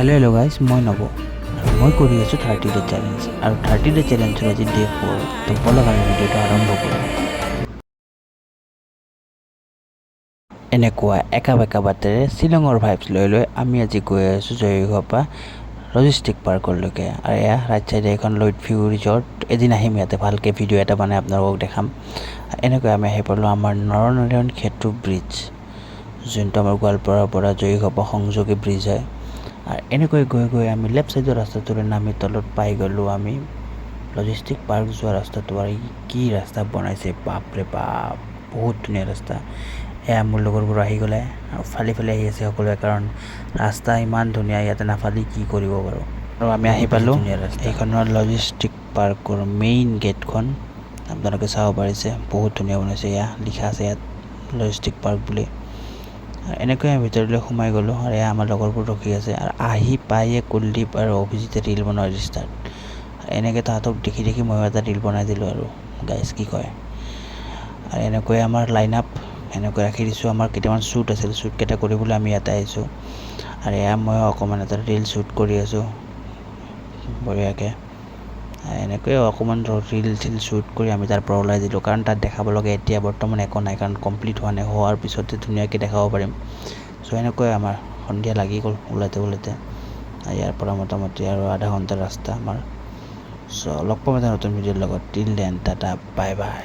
Hello' guys, মই নব আৰু মই কৰি আছোঁ 30 ডে চেলেঞ্জ আৰু 30 ডে চেলেঞ্জৰ আজি ডে 4। তো বলক আমি ভিডিঅ'টো আৰম্ভ কৰোঁ। এনেকুৱা একা বেকা বাটেৰে শ্বিলঙৰ ভাইবছ লৈ আমি আজি গৈ আছোঁ জয়গোপা লজিষ্টিক পাৰ্কলৈকে। আৰু এয়া ৰাইট চাইডে এখন লইট ভিউ ৰিজৰ্ট। এদিন আহিম ইয়াতে ভালকৈ ভিডিঅ' এটা বনাই আপোনালোকক দেখাম। এনেকৈ আমি আহি পালোঁ আমাৰ নৰনাৰায়ণ সেতু ব্ৰিজ, যোনটো আমাৰ গোৱালপাৰাৰ পৰা জয়গোপা সংযোগী ব্ৰিজ হয়। আৰু এনেকৈ গৈ আমি লেফ্ট ছাইডৰ ৰাস্তাটোৰে নামি তলত পাই গ'লোঁ আমি লজিষ্টিক পাৰ্ক যোৱা ৰাস্তাটো। আৰু কি ৰাস্তা বনাইছে, বাপৰে বাপ, বহুত ধুনীয়া ৰাস্তা। এয়া মোৰ লগৰবোৰ আহি গ'লে আৰু ফালি আহি আছে সকলোৱে, কাৰণ ৰাস্তা ইমান ধুনীয়া, ইয়াতে নাফালি কি কৰিব বাৰু। আৰু আমি আহি পালোঁ এইখনৰ লজিষ্টিক পাৰ্কৰ মেইন গেটখন। আপোনালোকে চাব পাৰিছে, বহুত ধুনীয়া বনাইছে। এয়া লিখা আছে ইয়াত লজিষ্টিক পাৰ্ক বুলি। এনেকৈ আমি ভিতৰলৈ সোমাই গ'লোঁ আৰু এয়া আমাৰ লগৰবোৰ ৰখি আছে। আৰু আহি পায়ে কুলদীপ আৰু অভিজিতে ৰীল বনোৱা ষ্টাৰ্ট। এনেকৈ তাহাঁতক দেখি ময়ো এটা ৰীল বনাই দিলোঁ আৰু গাইজ কি কয়। আৰু এনেকৈ আমাৰ লাইন আপ এনেকৈ ৰাখি দিছোঁ। আমাৰ কেইটামান শ্বুট আছিল, শ্বুটকেইটা কৰিবলৈ আমি ইয়াতে আহিছোঁ। আৰু এয়া মই অকণমান এটা ৰীল শ্বুট কৰি আছোঁ বঢ়িয়াকৈ। এনেকৈ অকণমান ৰীল শ্বুট কৰি আমি তাৰ পৰা ওলাই দিলোঁ, কাৰণ তাত দেখাব লগা এতিয়া বৰ্তমান একো নাই, কাৰণ কমপ্লিট হোৱা নাই। হোৱাৰ পিছতে ধুনীয়াকৈ দেখাব পাৰিম। চ' এনেকৈ আমাৰ সন্ধিয়া লাগি গ'ল ওলাওঁতে ইয়াৰ পৰা মোটামুটি আৰু আধা ঘণ্টাৰ ৰাস্তা আমাৰ। চ' লগ পাম এটা নতুন ভিডিঅ'ৰ লগত। Till then, Tata, bye bye.